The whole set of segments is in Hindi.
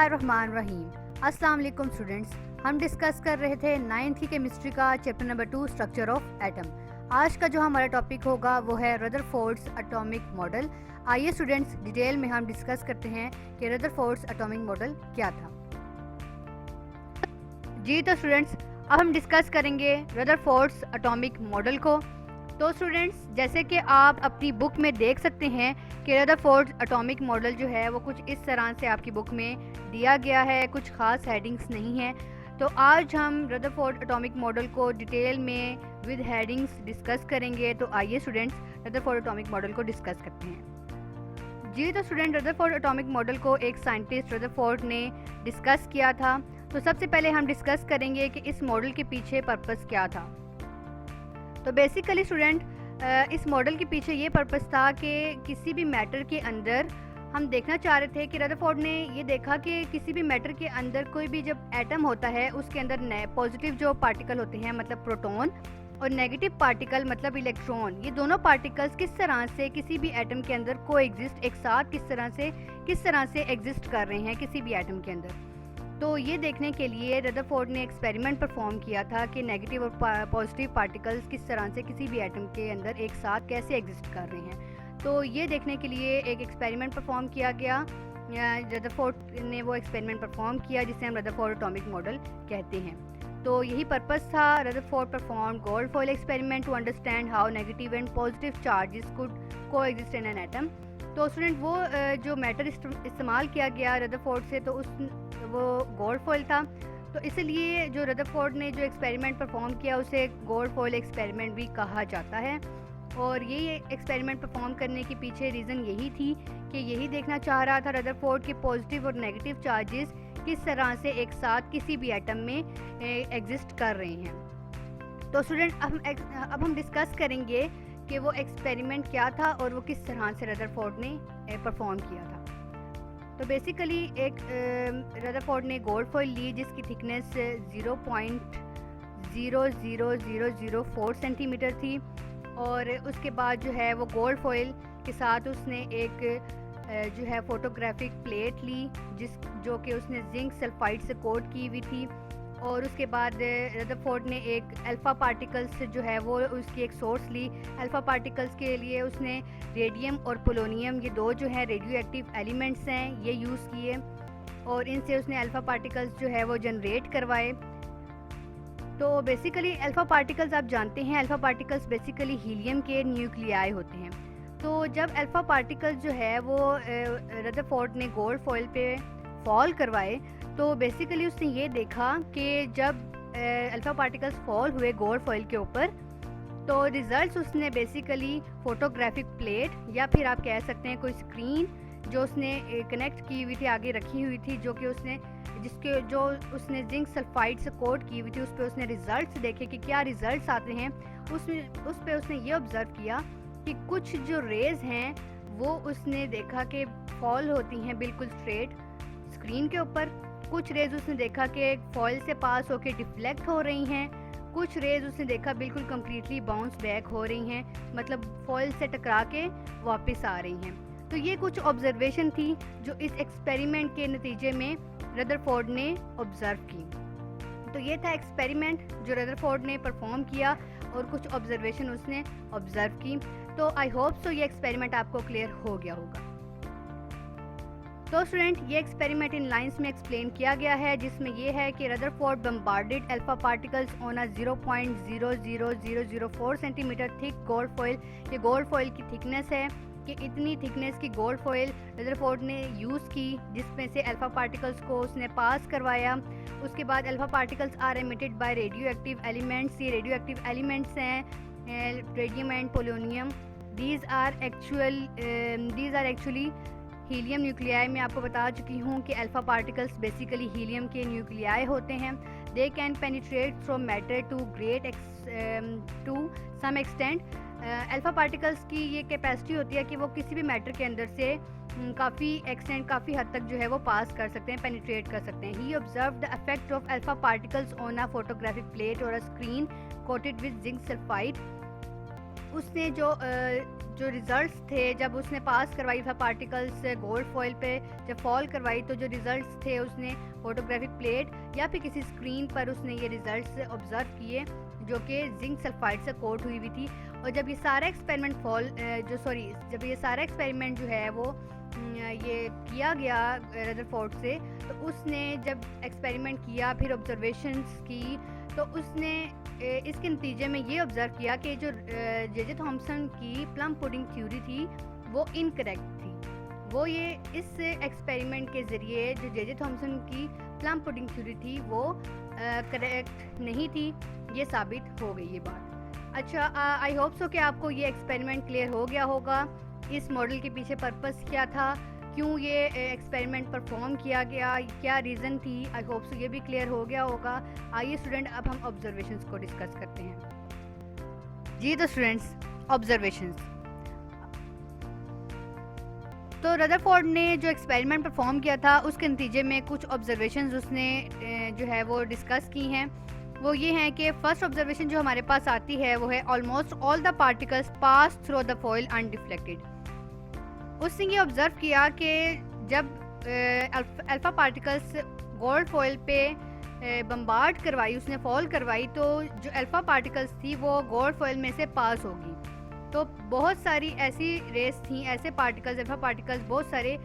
बिस्मिल्लाहिर्रहमानिर्रहीम। अस्सलाम वालेकुम स्टूडेंट्स, हम डिस्कस कर रहे थे 9th की केमिस्ट्री का chapter number 2 structure of atom. आज का जो हमारा टॉपिक होगा वो है रदरफोर्ड्स एटॉमिक मॉडल। आइए स्टूडेंट्स डिटेल में हम डिस्कस करते हैं कि रदरफोर्ड्स एटॉमिक मॉडल क्या था। जी तो स्टूडेंट्स, अब हम डिस्कस करेंगे रदरफोर्ड्स एटॉमिक मॉडल को। तो स्टूडेंट्स, जैसे कि आप अपनी बुक में देख सकते हैं कि रदरफोर्ड्स एटॉमिक मॉडल जो है वो कुछ इस तरह से आपकी बुक में दिया गया है, कुछ खास हेडिंग्स नहीं हैं। तो आज हम रदरफोर्ड एटॉमिक मॉडल को डिटेल में विद हेडिंग्स डिस्कस करेंगे। तो आइए स्टूडेंट्स रदरफोर्ड एटॉमिक मॉडल को डिस्कस करते हैं। जी तो स्टूडेंट, रदरफोर्ड एटॉमिक मॉडल को एक साइंटिस्ट रदरफोर्ड ने डिस्कस किया था। तो सबसे पहले हम डिस्कस करेंगे कि इस मॉडल के पीछे पर्पस क्या था। तो बेसिकली स्टूडेंट, इस मॉडल के पीछे ये पर्पस था कि किसी भी मैटर के अंदर हम देखना चाह रहे थे कि रदरफोर्ड ने ये देखा कि किसी भी मैटर के अंदर कोई भी जब एटम होता है उसके अंदर पॉजिटिव जो पार्टिकल होते हैं मतलब प्रोटॉन और नेगेटिव पार्टिकल मतलब इलेक्ट्रॉन, ये दोनों पार्टिकल्स किस तरह से किसी भी एटम के अंदर को एग्जिस्ट एक साथ किस तरह से एग्जिस्ट कर रहे हैं किसी भी एटम के अंदर। तो ये देखने के लिए रदरफोर्ड ने एक्सपेरिमेंट परफॉर्म किया था कि नेगेटिव और पॉजिटिव पार्टिकल्स किस तरह से किसी भी एटम के अंदर एक साथ कैसे एग्जिस्ट कर रहे हैं। तो ये देखने के लिए एक एक्सपेरिमेंट परफॉर्म किया गया। रदरफोर्ड ने वो एक्सपेरिमेंट परफॉर्म किया जिसे हम रदरफोर्ड एटॉमिक मॉडल कहते हैं। तो यही पर्पस था। Rutherford perform gold foil experiment to understand how negative and positive charges could coexist in an atom. तो स्टूडेंट, वो जो मैटर इस्तेमाल किया गया रदरफोर्ड से तो वो गोल्ड फॉइल था। तो इसलिए जो रदरफोर्ड ने जो एक्सपेरिमेंट परफॉर्म किया उसे गोल्ड फॉइल एक्सपेरिमेंट भी कहा जाता है। और ये एक्सपेरिमेंट परफॉर्म करने के पीछे रीज़न यही थी कि यही देखना चाह रहा था रदरफोर्ड कि पॉजिटिव और नेगेटिव चार्जेस किस तरह से एक साथ किसी भी एटम में एग्जिस्ट कर रहे हैं। तो स्टूडेंट, अब हम डिस्कस करेंगे कि वो एक्सपेरिमेंट क्या था और वो किस तरह से रदरफोर्ड ने परफॉर्म किया था। तो बेसिकली एक रदरफोर्ड ने गोल्ड फॉइल ली जिसकी थिकनेस 0.00004 सेंटीमीटर थी। और उसके बाद जो है वो गोल्ड फॉइल के साथ उसने एक जो है फोटोग्राफिक प्लेट ली जो कि उसने जिंक सल्फाइड से कोट की हुई थी। और उसके बाद रदरफोर्ड ने एक अल्फ़ा पार्टिकल्स जो है वो उसकी एक सोर्स ली। अल्फ़ा पार्टिकल्स के लिए उसने रेडियम और पोलोनियम, ये दो जो है रेडियो एक्टिव एलिमेंट्स हैं, ये यूज़ किए और इनसे उसने अल्फ़ा पार्टिकल्स जो है वो जनरेट करवाए। तो बेसिकली अल्फ़ा पार्टिकल्स आप जानते हैं, अल्फ़ा पार्टिकल्स बेसिकली हीलियम के न्यूक्लियाई होते हैं। तो जब अल्फ़ा पार्टिकल्स जो है वो रदरफोर्ड ने गोल्ड फॉइल पे फॉल करवाए तो बेसिकली उसने ये देखा कि जब अल्फ़ा पार्टिकल्स फॉल हुए गोल्ड फॉइल के ऊपर तो रिज़ल्ट्स उसने बेसिकली फोटोग्राफिक प्लेट या फिर आप कह सकते हैं कोई स्क्रीन जो उसने कनेक्ट की हुई थी, आगे रखी हुई थी, जो उसने जिंक सल्फाइड से कोट की हुई थी, उस पर उसने रिज़ल्ट्स देखे कि क्या रिज़ल्ट्स आते हैं। उस पर उसने ये ऑब्ज़र्व किया कि कुछ जो रेज़ हैं वो उसने देखा कि फॉल होती हैं बिल्कुल स्ट्रेट स्क्रीन के ऊपर। कुछ रेज़ उसने देखा कि फॉइल से पास होकर डिफ्लेक्ट हो रही हैं। कुछ रेज़ उसने देखा बिल्कुल कम्प्लीटली बाउंस बैक हो रही हैं, मतलब फॉइल से टकरा के वापस आ रही हैं। तो ये कुछ ऑब्जर्वेशन थी जो इस एक्सपेरिमेंट के नतीजे में रदरफोर्ड ने ऑब्ज़र्व की। तो ये था एक्सपेरिमेंट जो रदरफोर्ड ने परफॉर्म किया और कुछ ऑब्जर्वेशन उसने ऑब्ज़र्व की। तो आई होप सो ये एक्सपेरिमेंट आपको क्लियर हो गया होगा। तो स्टूडेंट, ये एक्सपेरिमेंट इन लाइंस में एक्सप्लेन किया गया है जिसमें ये है कि Rutherford bombarded alpha particles on a 0.00004 centimetre thick gold foil. ये गोल्ड फॉइल की थिकनेस है कि इतनी थिकनेस की गोल्ड फॉइल रदरफोर्ड ने यूज़ की जिसमें से अल्फ़ा पार्टिकल्स को उसने पास करवाया। उसके बाद alpha particles are emitted by radioactive elements. ये रेडियो एक्टिव एलिमेंट्स हैं radium and polonium. These are actually helium nuclei. मैं आपको बता चुकी हूँ कि अल्फ़ा पार्टिकल्स बेसिकली हीलियम के न्यूक्लियाई होते हैं। They can penetrate from matter to some extent. Alpha particles की ये कैपेसिटी होती है कि वो किसी भी मैटर के अंदर से काफ़ी हद तक जो है वो पास कर सकते हैं, पेनिट्रेट कर सकते हैं। He observe the effect of alpha particles on a photographic plate और a screen coated with zinc sulphide. उसने जो रिजल्ट्स थे जब उसने पास करवाई था पार्टिकल्स गोल्ड फॉइल पे, जब फॉल करवाई तो जो रिजल्ट्स थे उसने फोटोग्राफिक प्लेट या फिर किसी स्क्रीन पर उसने ये रिजल्ट्स ऑब्जर्व किए जो कि जिंक सल्फाइड से कोट हुई हुई थी। और जब ये सारा एक्सपेरिमेंट जो है वो ये किया गया रदरफोर्ड से, तो उसने जब एक्सपेरिमेंट किया फिर ऑब्जर्वेशंस की, तो उसने इसके नतीजे में ये ऑब्ज़र्व किया कि जो जे थॉम्सन की प्लम पुडिंग थ्योरी थी वो इनकरेक्ट थी। वो ये इस एक्सपेरिमेंट के ज़रिए जो जे थॉम्सन की प्लम पुडिंग थ्योरी थी वो करेक्ट नहीं थी, ये साबित हो गई ये बात। अच्छा, आई होप सो कि आपको ये एक्सपेरिमेंट क्लियर हो गया होगा, इस मॉडल के पीछे पर्पस क्या था, क्यों ये एक्सपेरिमेंट परफॉर्म किया गया, क्या रीज़न थी। आई होप सो ये भी क्लियर हो गया होगा। आइए स्टूडेंट, अब हम ऑब्जर्वेशंस को डिस्कस करते हैं। जी तो स्टूडेंट्स, ऑब्जर्वेशंस, तो रदरफोर्ड ने जो एक्सपेरिमेंट परफॉर्म किया था उसके नतीजे में कुछ ऑब्जर्वेशंस उसने जो है वो डिस्कस की हैं। वो ये हैं कि फर्स्ट ऑब्जर्वेशन जो हमारे पास आती है वो है almost all the particles pass through the foil undeflected. उसने ये ऑब्जर्व किया कि जब अल्फा पार्टिकल्स गोल्ड फॉइल पे बम्बार्ड करवाई, उसने फॉल करवाई, तो जो अल्फा पार्टिकल्स थी वो गोल्ड फॉइल में से पास होगी। तो बहुत सारी ऐसी रेस थी, ऐसे पार्टिकल्स, अल्फा पार्टिकल्स बहुत सारे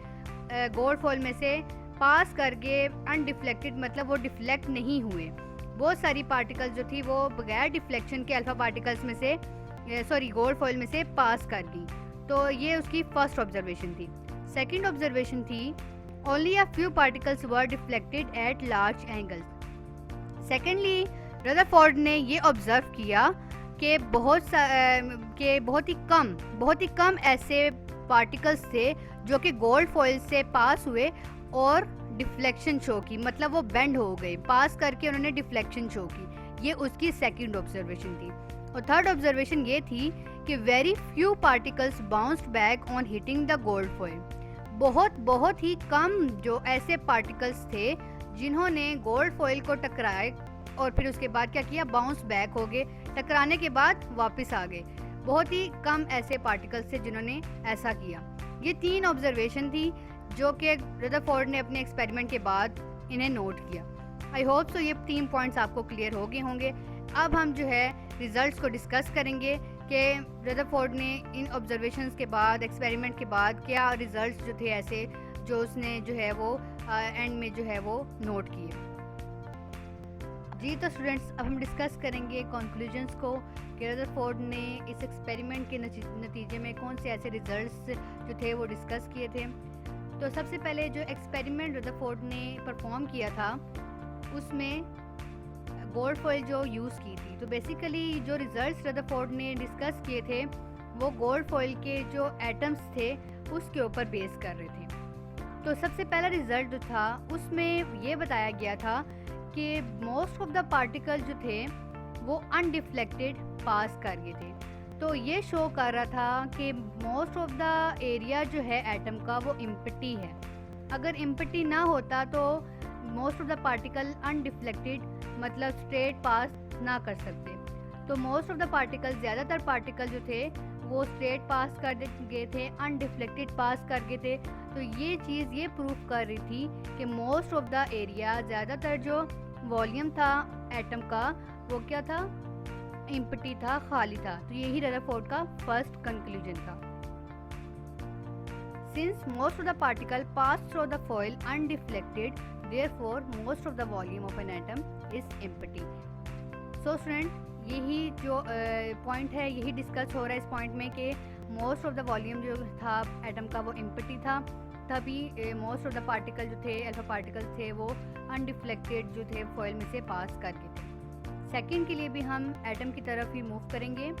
गोल्ड फॉइल में से पास करके अनडिफ्लेक्टेड, मतलब वो डिफ्लेक्ट नहीं हुए। बहुत सारी पार्टिकल्स जो थी वो बगैर डिफ्लेक्शन के अल्फा पार्टिकल्स में से गोल्ड फॉइल में से पास कर गई। तो ये उसकी फर्स्ट ऑब्जर्वेशन थी। सेकंड ऑब्जर्वेशन थी only a few particles were deflected at large angles. Secondly Rutherford ने ये ऑब्जर्व किया कि बहुत ही कम ऐसे पार्टिकल्स थे जो कि गोल्ड फॉइल से पास हुए और डिफ्लेक्शन शो की, मतलब वो बेंड हो गए, पास करके उन्होंने डिफ्लेक्शन शो की। ये उसकी सेकंड ऑब्जर्वेशन थी। और थर्ड ऑब्जर्वेशन ये थी कि very few particles bounced back on hitting the gold foil. बहुत ही कम जो ऐसे पार्टिकल्स थे जिन्होंने गोल्ड फॉइल को टकराए और फिर उसके बाद क्या किया, बाउंस बैक हो गए, टकराने के बाद वापस आ गए। बहुत ही कम ऐसे पार्टिकल्स थे जिन्होंने ऐसा किया। ये 3 ऑब्जर्वेशन थी जो कि रदरफोर्ड ने अपने एक्सपेरिमेंट के बाद इन्हें नोट किया। आई होप सो ये 3 पॉइंट्स आपको क्लियर हो गए होंगे। अब हम जो है रिजल्ट्स को डिस्कस करेंगे कि रदरफोर्ड ने इन ऑब्जर्वेशंस के बाद, एक्सपेरिमेंट के बाद क्या रिजल्ट्स जो थे ऐसे जो उसने जो है वो एंड में जो है वो नोट किए। जी तो स्टूडेंट्स, अब हम डिस्कस करेंगे कंक्लूजन्स को कि रदरफोर्ड ने इस एक्सपेरिमेंट के नतीजे में कौन से ऐसे रिजल्ट्स जो थे वो डिस्कस किए थे। तो सबसे पहले जो एक्सपेरिमेंट रदरफोर्ड ने परफॉर्म किया था उसमें गोल्ड फॉइल जो यूज़ की थी। तो बेसिकली जो रिजल्ट्स रदरफोर्ड ने डिस्कस किए थे वो गोल्ड फॉइल के जो एटम्स थे उसके ऊपर बेस कर रहे थे। तो सबसे पहला रिजल्ट जो था उसमें ये बताया गया था कि मोस्ट ऑफ द पार्टिकल जो थे वो अनडिफ्लेक्टेड पास कर गए थे। तो ये शो कर रहा था कि मोस्ट ऑफ द एरिया जो है एटम का वो एम्प्टी है। अगर एम्प्टी ना होता तो most of the particle undeflected, मतलब स्ट्रेट पास ना कर सकते। तो मोस्ट ऑफ द पार्टिकल, ज़्यादातर पार्टिकल जो थे वो स्ट्रेट पास कर गए थे, अनडिफ्लेक्टेड पास कर गए थे। तो ये चीज़ ये प्रूफ कर रही थी कि मोस्ट ऑफ द एरिया, ज़्यादातर जो वॉल्यूम था एटम का वो क्या था, एम्प्टी था, खाली था। तो यही रदरफोर्ड का फर्स्ट कंक्लूजन था। Since most of the particle pass through the foil undeflected, therefore most of the volume of an atom is empty. So student, यही जो पॉइंट है यही डिस्कस हो रहा है इस पॉइंट में कि मोस्ट ऑफ द वॉल्यूम जो था एटम का वो एम्प्टी था, तभी मोस्ट ऑफ द पार्टिकल जो थे, अल्फा पार्टिकल्स थे, वो अनडिफ्लेक्टेड जो थे फॉइल में से पास कर गए थे। सेकंड के लिए भी हम एटम की तरफ ही मूव करेंगे।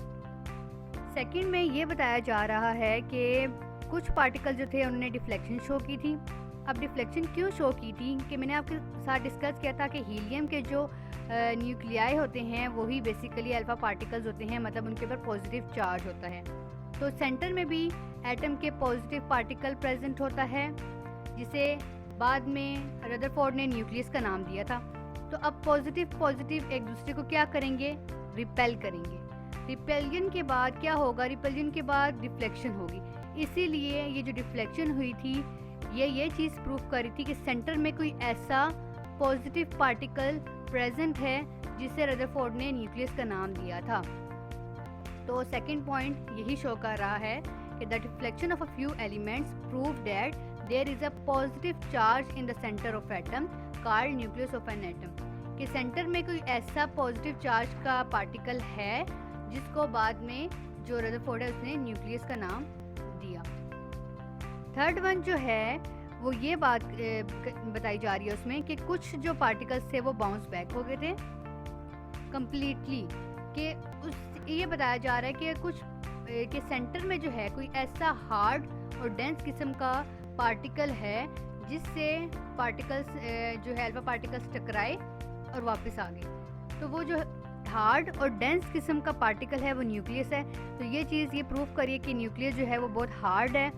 सेकंड में ये बताया जा रहा है कि कुछ पार्टिकल जो थे उन्होंने डिफ्लेक्शन शो की थी। अब डिफ्लेक्शन क्यों शो की थी कि मैंने आपके साथ डिस्कस किया था कि हीलियम के जो न्यूक्लियाई होते हैं वही बेसिकली अल्फा पार्टिकल्स होते हैं, मतलब उनके ऊपर पॉजिटिव चार्ज होता है। तो सेंटर में भी एटम के पॉजिटिव पार्टिकल प्रेजेंट होता है, जिसे बाद में रदरफोर्ड ने न्यूक्लियस का नाम दिया था। तो अब पॉजिटिव एक दूसरे को क्या करेंगे, रिपेल करेंगे। रिपेलियन के बाद क्या होगा, रिपेलियन के बाद डिफ्लेक्शन होगी। इसीलिए ये जो डिफ्लेक्शन हुई थी ये चीज़ प्रूव कर रही थी कि सेंटर में कोई ऐसा पॉजिटिव पार्टिकल प्रेजेंट है जिसे रदरफोर्ड ने न्यूक्लियस का नाम दिया था। तो सेकंड पॉइंट यही शो कर रहा है कि the deflection of a few elements prove that there is a positive charge in the centre of atom called nucleus of an atom, कि सेंटर में कोई ऐसा पॉजिटिव चार्ज का पार्टिकल है जिसको बाद में जो रदरफोर्ड है उसने न्यूक्लियस का नाम दिया। थर्ड वन जो है वो ये बात बताई जा रही है उसमें कि कुछ जो पार्टिकल्स थे वो बाउंस बैक हो गए थे कंप्लीटली, कि उस ये बताया जा रहा है कि कुछ के सेंटर में जो है कोई ऐसा हार्ड और डेंस किस्म का पार्टिकल है जिससे पार्टिकल्स जो है अल्फा पार्टिकल्स टकराए और वापस आ गए। तो वो जो हार्ड और डेंस किस्म का पार्टिकल है वो न्यूक्लियस है। तो ये चीज़ ये प्रूव करिए कि न्यूक्लियस जो है वो बहुत हार्ड है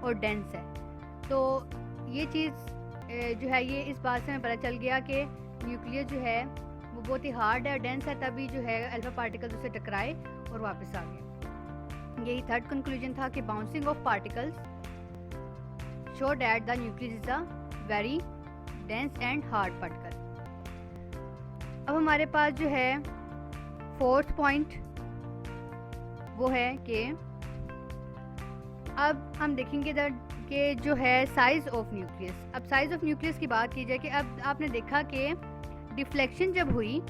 और डेंस है। तो ये चीज़ जो है ये इस बात से हमें पता चल गया कि न्यूक्लियस जो है वो बहुत ही हार्ड है, डेंस है, तभी जो है अल्फा पार्टिकल्स उसे टकराए और वापस आ गए। यही थर्ड कंक्लूजन था कि bouncing off particles show that the nucleus is a very dense and hard particle. अब हमारे पास जो है फोर्थ पॉइंट वो है कि अब हम देखेंगे कि जो है साइज ऑफ न्यूक्लियस। अब साइज ऑफ न्यूक्लियस की बात की जाए कि अब आपने देखा कि डिफ्लेक्शन जब हुई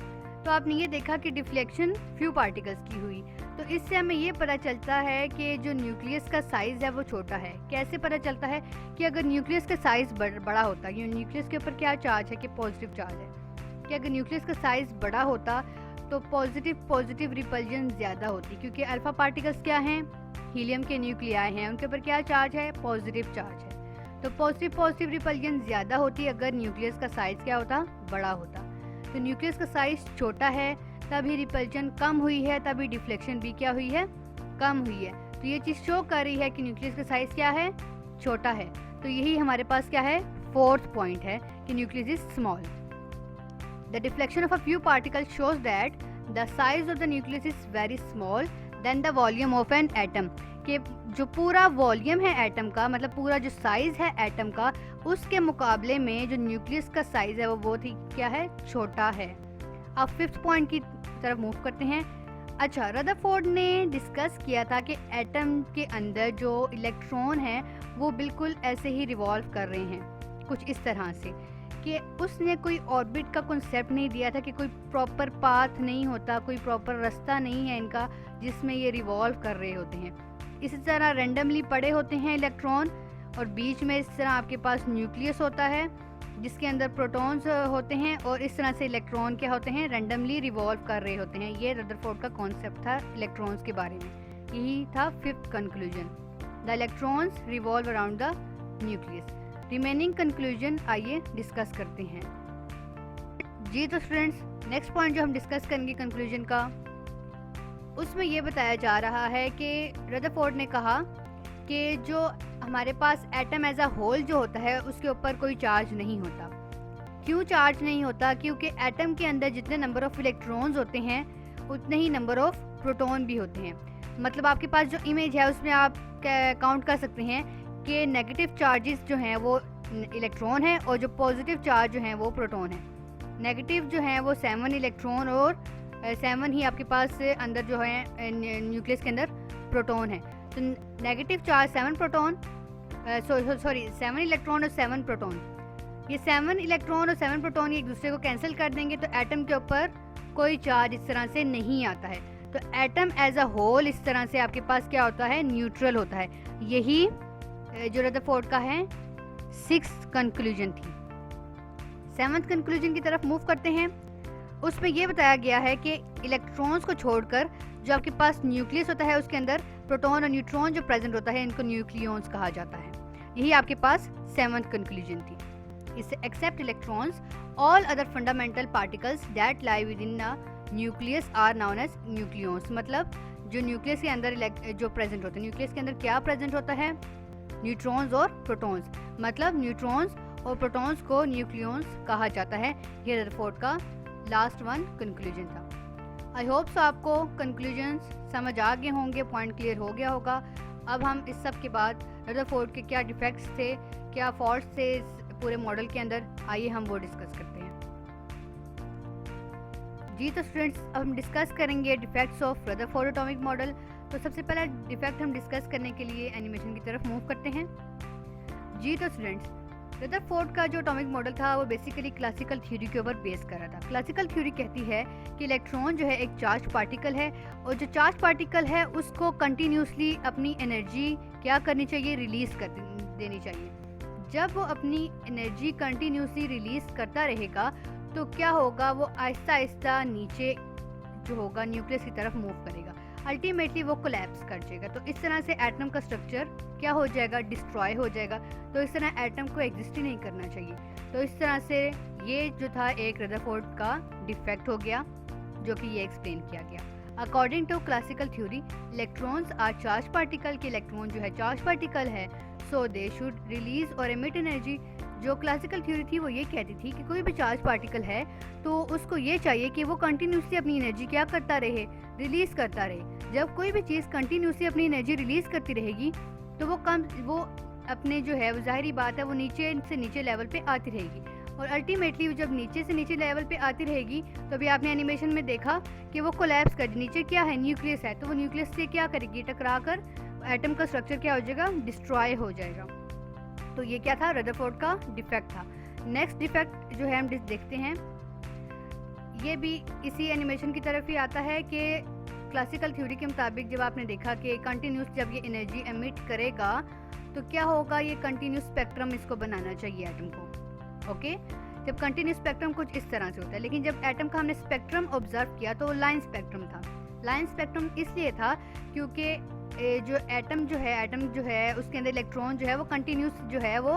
तो आपने ये देखा कि डिफ्लेक्शन फ्यू पार्टिकल्स की हुई, तो इससे हमें ये पता चलता है कि जो न्यूक्लियस का साइज़ है वो छोटा है। कैसे पता चलता है कि अगर न्यूक्लियस का साइज़ बड़ा होता, ये न्यूक्लियस के ऊपर क्या चार्ज है कि पॉजिटिव चार्ज है, कि अगर न्यूक्लियस का साइज़ बड़ा होता तो पॉजिटिव रिपल्जन ज़्यादा होती, क्योंकि अल्फा पार्टिकल्स क्या हैं, हीलियम के न्यूक्लियाई हैं, उनके ऊपर क्या चार्ज है, पॉजिटिव चार्ज है। तो पॉजिटिव रिपल्जन ज़्यादा होती अगर न्यूक्लियस का साइज़ क्या होता, बड़ा होता। तो न्यूक्लियस का साइज़ छोटा है तभी रिपल्जन कम हुई है, तभी डिफ्लेक्शन भी क्या हुई है, कम हुई है। तो ये चीज़ शो कर रही है कि न्यूक्लियस का साइज़ क्या है, छोटा है। तो यही हमारे पास क्या है, फोर्थ पॉइंट है कि nucleus is small. The deflection of a few particle shows that the size of the nucleus is very small than the volume of an atom, कि जो पूरा वॉल्यूम है एटम का, मतलब पूरा जो साइज़ है एटम का, उसके मुकाबले में जो न्यूक्लियस का साइज़ है वो बहुत ही क्या है, छोटा है। अब फिफ्थ पॉइंट की तरफ मूव करते हैं। अच्छा, रदरफोर्ड ने डिस्कस किया था कि एटम के अंदर जो इलेक्ट्रॉन है वो बिल्कुल ऐसे ही रिवॉल्व कर रहे हैं, कुछ इस तरह से, कि उसने कोई ऑर्बिट का कॉन्सेप्ट नहीं दिया था, कि कोई प्रॉपर पाथ नहीं होता, कोई प्रॉपर रास्ता नहीं है इनका जिसमें ये रिवॉल्व कर रहे होते हैं। इसी तरह रैंडमली पड़े होते हैं इलेक्ट्रॉन, और बीच में इस तरह आपके पास न्यूक्लियस होता है जिसके अंदर प्रोटॉन्स होते हैं, और इस तरह से इलेक्ट्रॉन क्या होते हैं, रैंडमली रिवॉल्व कर रहे होते हैं। ये रदरफोर्ड का कॉन्सेप्ट था इलेक्ट्रॉन्स के बारे में। यही था fifth conclusion, the electrons revolve around the nucleus. Remaining conclusion आइए डिस्कस करते हैं। जी तो स्टूडेंट्स, नेक्स्ट पॉइंट जो हम डिस्कस करेंगे कंक्लूजन का, उसमें ये बताया जा रहा है कि रदरफोर्ड ने कहा कि जो हमारे पास एटम एज अ होल जो होता है उसके ऊपर कोई चार्ज नहीं होता। क्यों चार्ज नहीं होता? क्योंकि एटम के अंदर जितने नंबर ऑफ इलेक्ट्रॉन्स होते हैं उतने ही नंबर ऑफ प्रोटॉन भी होते हैं। मतलब आपके पास जो इमेज है उसमें आप काउंट कर सकते हैं कि नेगेटिव चार्जेस जो हैं वो इलेक्ट्रॉन है और जो पॉजिटिव चार्ज जो हैं वो प्रोटॉन है। नेगेटिव जो हैं वो 7 इलेक्ट्रॉन और 7 ही आपके पास अंदर जो है न्यूक्लियस के अंदर प्रोटॉन है। तो negative charge 7 proton, sorry 7 electron और 7 प्रोटॉन, ये 7 इलेक्ट्रॉन और 7 प्रोटॉन एक दूसरे को कैंसिल कर देंगे तो एटम के ऊपर कोई चार्ज इस तरह से नहीं आता है। तो एटम एज अ होल इस तरह से आपके पास क्या होता है, न्यूट्रल होता है। यही जो रदरफोर्ड का है 6th कंक्लूजन थी। 7th कंक्लूजन की तरफ मूव करते हैं। उसमें यह बताया गया है कि इलेक्ट्रॉन्स को छोड़कर जो आपके पास न्यूक्लियस होता है उसके अंदर प्रोटॉन और न्यूट्रॉन जो प्रेजेंट होता है इनको न्यूक्लियॉन्स कहा जाता है। यही आपके पास 7th कंक्लूजन थी। इससे except electrons all other fundamental particles that lie within the nucleus are known as nucleons. मतलब जो न्यूक्लियस के अंदर जो प्रेजेंट होता है, न्यूक्लियस के अंदर क्या प्रेजेंट होता है, न्यूट्रॉन्स और प्रोटॉन्स। मतलब न्यूट्रॉन्स और प्रोटॉन्स को न्यूक्लियॉन्स कहा जाता है। ये रदरफोर्ड का लास्ट वन कंक्लूजन था। आई होप सो आपको कंक्लूजन्स समझ आ गए होंगे, पॉइंट क्लियर हो गया होगा। अब हम इस सब के बाद रदरफोर्ड के क्या डिफेक्ट्स थे, क्या फॉल्ट्स थे इस पूरे मॉडल के अंदर, आइए हम वो डिस्कस करते हैं। जी तो स्टूडेंट्स, अब हम डिस्कस करेंगे defects of Rutherford atomic model. तो सबसे पहला डिफेक्ट हम डिस्कस करने के लिए एनिमेशन की तरफ मूव करते हैं। जी तो स्टूडेंट्स, रदरफोर्ड का जो एटॉमिक मॉडल था वो बेसिकली क्लासिकल थ्योरी के ऊपर बेस कर रहा था। क्लासिकल थ्योरी कहती है कि इलेक्ट्रॉन जो है एक चार्ज पार्टिकल है, और जो चार्ज पार्टिकल है उसको कंटिन्यूसली अपनी एनर्जी क्या करनी चाहिए, रिलीज कर देनी चाहिए। जब वो अपनी एनर्जी कंटिन्यूसली रिलीज करता रहेगा तो क्या होगा, वो आहिस्ता आहिस्ता नीचे जो होगा न्यूक्लियस की तरफ मूव करेगा, अल्टीमेटली वो कोलैप्स कर जाएगा। तो इस तरह से एटम का स्ट्रक्चर क्या हो जाएगा, डिस्ट्रॉय हो जाएगा। तो इस तरह एटम को एग्जिस्ट ही नहीं करना चाहिए। तो इस तरह से ये जो था एक रदरफोर्ड का डिफेक्ट हो गया, जो कि ये एक्सप्लेन किया गया। According to classical theory, electrons are charge particle, के इलेक्ट्रॉन जो है चार्ज पार्टिकल है, so they should release or emit energy. जो क्लासिकल थ्योरी थी वो ये कहती थी कि कोई भी चार्ज पार्टिकल है तो उसको ये चाहिए कि वो कंटिन्यूसली अपनी एनर्जी क्या करता रहे, रिलीज करता रहे। जब कोई भी चीज़ कंटिन्यूसली अपनी एनर्जी रिलीज करती रहेगी तो वो अपने जो है, वो जाहिर बात है, वो नीचे से नीचे लेवल पे आती रहेगी, और अल्टीमेटली जब नीचे से नीचे लेवल पे आती रहेगी तो अभी आपने एनिमेशन में देखा कि वो कोलैप्स कर, नीचे क्या है, न्यूक्लियस है, तो वो न्यूक्लियस से क्या करेगी, टकरा कर एटम का स्ट्रक्चर क्या हो जाएगा, डिस्ट्रॉय हो जाएगा। तो ये क्या था, रदरफोर्ड का डिफेक्ट था। नेक्स्ट डिफेक्ट जो है हम देखते हैं, ये भी इसी एनिमेशन की तरफ ही आता है कि क्लासिकल थ्योरी के मुताबिक जब आपने देखा कि कंटिन्यूस जब ये एनर्जी एमिट करेगा तो क्या होगा, ये कंटिन्यूस स्पेक्ट्रम इसको बनाना चाहिए एटम को। ओके, जब कंटिन्यूस स्पेक्ट्रम कुछ इस तरह से होता है, लेकिन जब एटम का हमने स्पेक्ट्रम ऑब्जर्व किया तो लाइन स्पेक्ट्रम था। लाइन स्पेक्ट्रम इसलिए था क्योंकि जो एटम जो है उसके अंदर इलेक्ट्रॉन जो है वो कंटिन्यूस जो है वो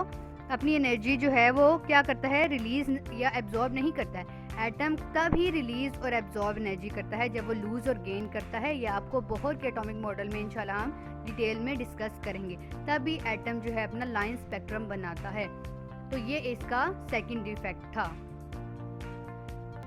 अपनी एनर्जी जो है वो क्या करता है, रिलीज या एब्जॉर्ब नहीं करता है। एटम तब ही रिलीज और एब्जॉर्ब एनर्जी करता है जब वो लूज और गेन करता है। ये आपको बोहर के एटॉमिक मॉडल में इंशाल्लाह हम डिटेल में डिस्कस करेंगे। तभी एटम जो है अपना लाइन स्पेक्ट्रम बनाता है। तो ये इसका सेकंड डिफेक्ट था।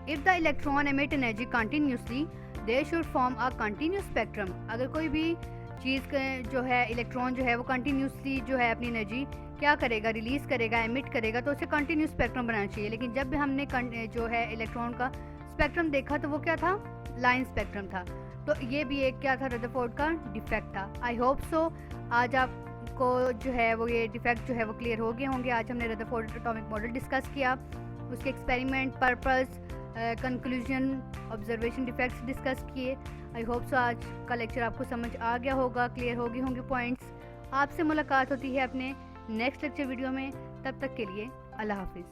If the electron emit energy continuously they should form a continuous spectrum. अगर कोई भी चीज़ जो है, इलेक्ट्रॉन जो है वो कंटिन्यूसली जो है अपनी एनर्जी क्या करेगा, रिलीज करेगा, एमिट करेगा, तो उसे कंटिन्यूस स्पेक्ट्रम बनाना चाहिए। लेकिन जब भी हमने जो है इलेक्ट्रॉन का स्पेक्ट्रम देखा तो वो क्या था, लाइन स्पेक्ट्रम था। तो ये भी एक क्या था, रदरफोर्ड का डिफेक्ट था। आई होप सो आज आपको जो है वो ये डिफेक्ट जो है वो क्लियर हो गए होंगे। आज हमने रदरफोर्ड एटॉमिक मॉडल डिस्कस किया, उसके experiment, purpose, conclusion, observation, defects discuss किए। आई होप सो आज का लेक्चर आपको समझ आ गया होगा, क्लियर हो गए होंगे पॉइंट्स। आपसे मुलाकात होती है अपने नेक्स्ट लेक्चर वीडियो में। तब तक के लिए अल्लाह हाफिज़।